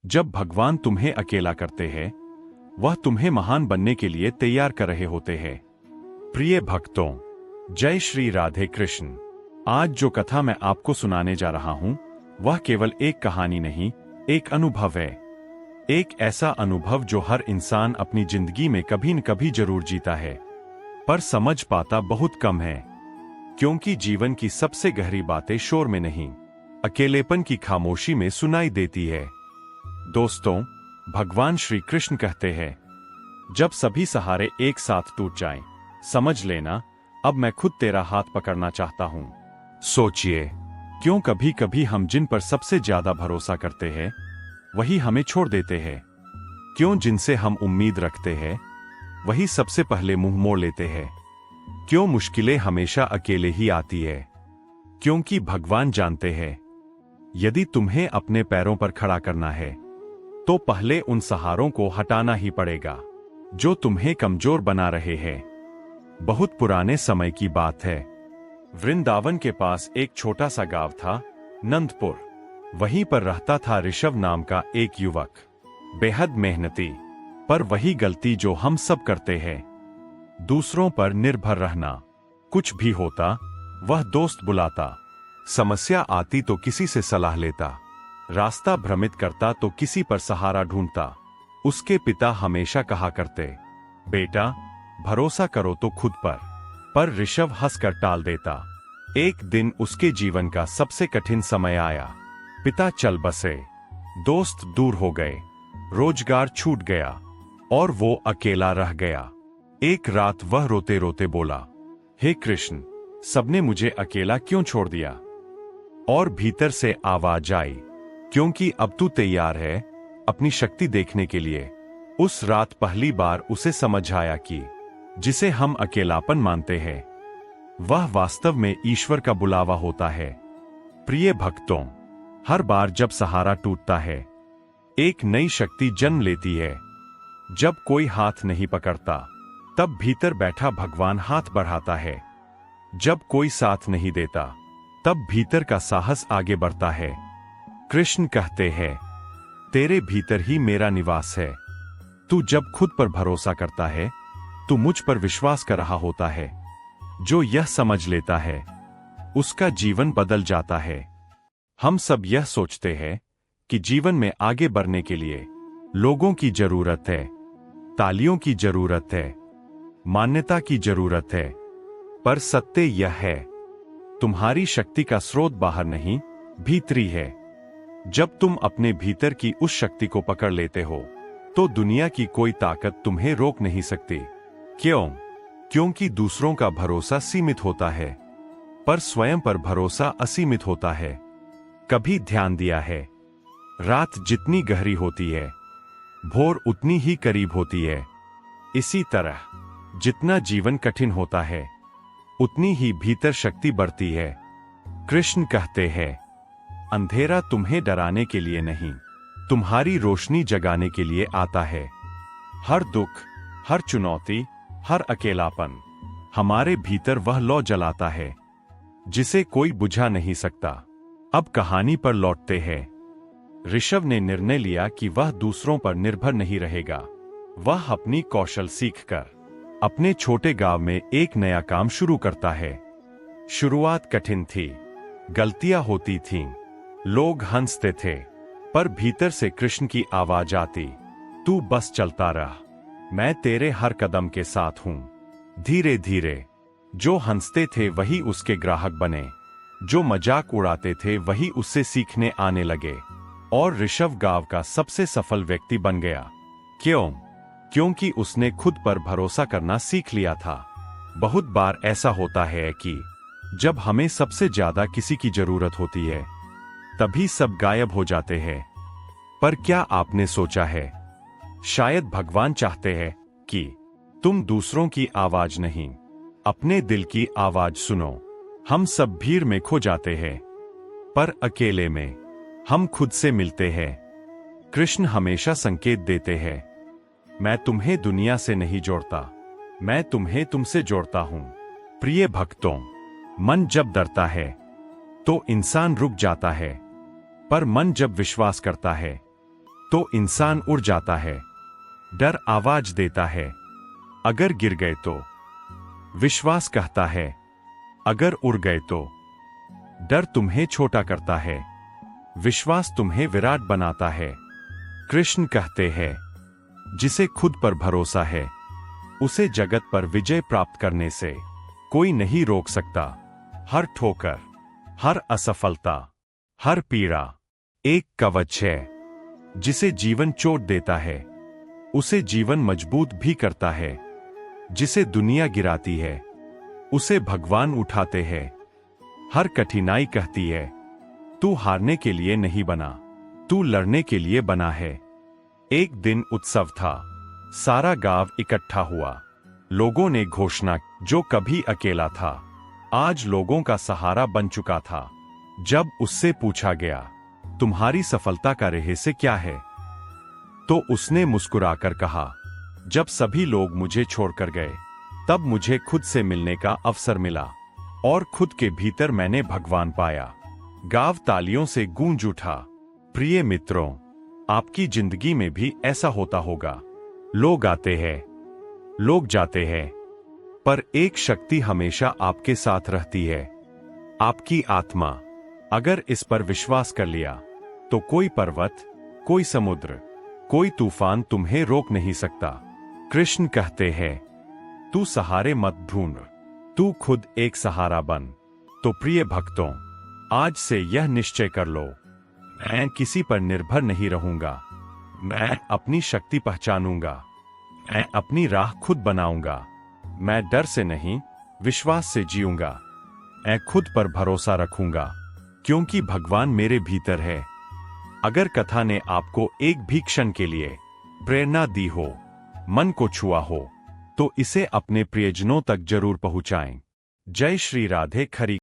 जब भगवान तुम्हें अकेला करते हैं, वह तुम्हें महान बनने के लिए तैयार कर रहे होते हैं। प्रिय भक्तों, जय श्री राधे कृष्ण। आज जो कथा मैं आपको सुनाने जा रहा हूं, वह केवल एक कहानी नहीं, एक अनुभव है। एक ऐसा अनुभव जो हर इंसान अपनी जिंदगी में कभी न कभी जरूर जीता है, पर समझ पाता बहुत कम है। क्योंकि जीवन की सबसे गहरी बातें शोर में नहीं, अकेलेपन की खामोशी में सुनाई देती है। दोस्तों, भगवान श्री कृष्ण कहते हैं, जब सभी सहारे एक साथ टूट जाएं, समझ लेना अब मैं खुद तेरा हाथ पकड़ना चाहता हूं। सोचिए, क्यों कभी कभी हम जिन पर सबसे ज्यादा भरोसा करते हैं, वही हमें छोड़ देते हैं। क्यों जिनसे हम उम्मीद रखते हैं, वही सबसे पहले मुंह मोड़ लेते हैं। क्यों मुश्किलें हमेशा अकेले ही आती है? क्योंकि भगवान जानते हैं, यदि तुम्हें अपने पैरों पर खड़ा करना है, तो पहले उन सहारों को हटाना ही पड़ेगा, जो तुम्हें कमजोर बना रहे हैं। बहुत पुराने समय की बात है। वृंदावन के पास एक छोटा सा गांव था, नंदपुर। वहीं पर रहता था ऋषभ नाम का एक युवक, बेहद मेहनती। पर वही गलती जो हम सब करते हैं, दूसरों पर निर्भर रहना। कुछ भी होता, वह दोस्त बुलाता, समस्या आती तो किसी से सलाह लेता, रास्ता भ्रमित करता तो किसी पर सहारा ढूंढता। उसके पिता हमेशा कहा करते, बेटा भरोसा करो तो खुद पर ऋषभ हंसकर टाल देता। एक दिन उसके जीवन का सबसे कठिन समय आया। पिता चल बसे, दोस्त दूर हो गए, रोजगार छूट गया और वो अकेला रह गया। एक रात वह रोते रोते बोला, हे कृष्ण, सबने मुझे अकेला क्यों छोड़ दिया? और भीतर से आवाज आई, क्योंकि अब तू तैयार है अपनी शक्ति देखने के लिए। उस रात पहली बार उसे समझ आया कि जिसे हम अकेलापन मानते हैं, वह वास्तव में ईश्वर का बुलावा होता है। प्रिय भक्तों, हर बार जब सहारा टूटता है, एक नई शक्ति जन्म लेती है। जब कोई हाथ नहीं पकड़ता, तब भीतर बैठा भगवान हाथ बढ़ाता है। जब कोई साथ नहीं देता, तब भीतर का साहस आगे बढ़ता है। कृष्ण कहते हैं, तेरे भीतर ही मेरा निवास है। तू जब खुद पर भरोसा करता है, तू मुझ पर विश्वास कर रहा होता है। जो यह समझ लेता है, उसका जीवन बदल जाता है। हम सब यह सोचते हैं कि जीवन में आगे बढ़ने के लिए लोगों की जरूरत है, तालियों की जरूरत है, मान्यता की जरूरत है। पर सत्य यह है, तुम्हारी शक्ति का स्रोत बाहर नहीं, भीतरी है। जब तुम अपने भीतर की उस शक्ति को पकड़ लेते हो, तो दुनिया की कोई ताकत तुम्हें रोक नहीं सकती। क्यों? क्योंकि दूसरों का भरोसा सीमित होता है, पर स्वयं पर भरोसा असीमित होता है। कभी ध्यान दिया है, रात जितनी गहरी होती है, भोर उतनी ही करीब होती है। इसी तरह जितना जीवन कठिन होता है, उतनी ही भीतर शक्ति बढ़ती है। कृष्ण कहते हैं, अंधेरा तुम्हें डराने के लिए नहीं, तुम्हारी रोशनी जगाने के लिए आता है। हर दुख, हर चुनौती, हर अकेलापन हमारे भीतर वह लौ जलाता है, जिसे कोई बुझा नहीं सकता। अब कहानी पर लौटते हैं। ऋषभ ने निर्णय लिया कि वह दूसरों पर निर्भर नहीं रहेगा। वह अपनी कौशल सीखकर अपने छोटे गांव में एक नया काम शुरू करता है। शुरुआत कठिन थी, गलतियां होती थीं, लोग हंसते थे, पर भीतर से कृष्ण की आवाज आती, तू बस चलता रह, मैं तेरे हर कदम के साथ हूं। धीरे धीरे जो हंसते थे वही उसके ग्राहक बने, जो मजाक उड़ाते थे वही उससे सीखने आने लगे, और ऋषभ गांव का सबसे सफल व्यक्ति बन गया। क्यों? क्योंकि उसने खुद पर भरोसा करना सीख लिया था। बहुत बार ऐसा होता है कि जब हमें सबसे ज्यादा किसी की जरूरत होती है, तभी सब गायब हो जाते हैं। पर क्या आपने सोचा है, शायद भगवान चाहते हैं कि तुम दूसरों की आवाज नहीं, अपने दिल की आवाज सुनो। हम सब भीड़ में खो जाते हैं, पर अकेले में हम खुद से मिलते हैं। कृष्ण हमेशा संकेत देते हैं, मैं तुम्हें दुनिया से नहीं जोड़ता, मैं तुम्हें तुमसे जोड़ता हूं। प्रिय भक्तों, मन जब डरता है तो इंसान रुक जाता है, पर मन जब विश्वास करता है तो इंसान उड़ जाता है। डर आवाज देता है, अगर गिर गए तो। विश्वास कहता है, अगर उड़ गए तो। डर तुम्हें छोटा करता है, विश्वास तुम्हें विराट बनाता है। कृष्ण कहते हैं, जिसे खुद पर भरोसा है उसे जगत पर विजय प्राप्त करने से कोई नहीं रोक सकता। हर ठोकर, हर असफलता, हर पीड़ा एक कवच है। जिसे जीवन चोट देता है उसे जीवन मजबूत भी करता है। जिसे दुनिया गिराती है उसे भगवान उठाते हैं। हर कठिनाई कहती है, तू हारने के लिए नहीं बना, तू लड़ने के लिए बना है। एक दिन उत्सव था, सारा गांव इकट्ठा हुआ। लोगों ने घोषणा, जो कभी अकेला था आज लोगों का सहारा बन चुका था। जब उससे पूछा गया, तुम्हारी सफलता का रहस्य क्या है, तो उसने मुस्कुराकर कहा, जब सभी लोग मुझे छोड़कर गए तब मुझे खुद से मिलने का अवसर मिला और खुद के भीतर मैंने भगवान पाया। गांव तालियों से गूंज उठा। प्रिय मित्रों, आपकी जिंदगी में भी ऐसा होता होगा। लोग आते हैं, लोग जाते हैं, पर एक शक्ति हमेशा आपके साथ रहती है, आपकी आत्मा। अगर इस पर विश्वास कर लिया तो कोई पर्वत, कोई समुद्र, कोई तूफान तुम्हें रोक नहीं सकता। कृष्ण कहते हैं, तू सहारे मत ढूंढ, तू खुद एक सहारा बन। तो प्रिय भक्तों, आज से यह निश्चय कर लो, मैं किसी पर निर्भर नहीं रहूंगा। मैं अपनी शक्ति पहचानूंगा, मैं अपनी राह खुद बनाऊंगा। मैं डर से नहीं, विश्वास से जीऊंगा। मैं खुद पर भरोसा रखूंगा, क्योंकि भगवान मेरे भीतर है। अगर कथा ने आपको एक भी क्षण के लिए प्रेरणा दी हो, मन को छुआ हो, तो इसे अपने प्रियजनों तक जरूर पहुंचाएं। जय श्री राधे। खरी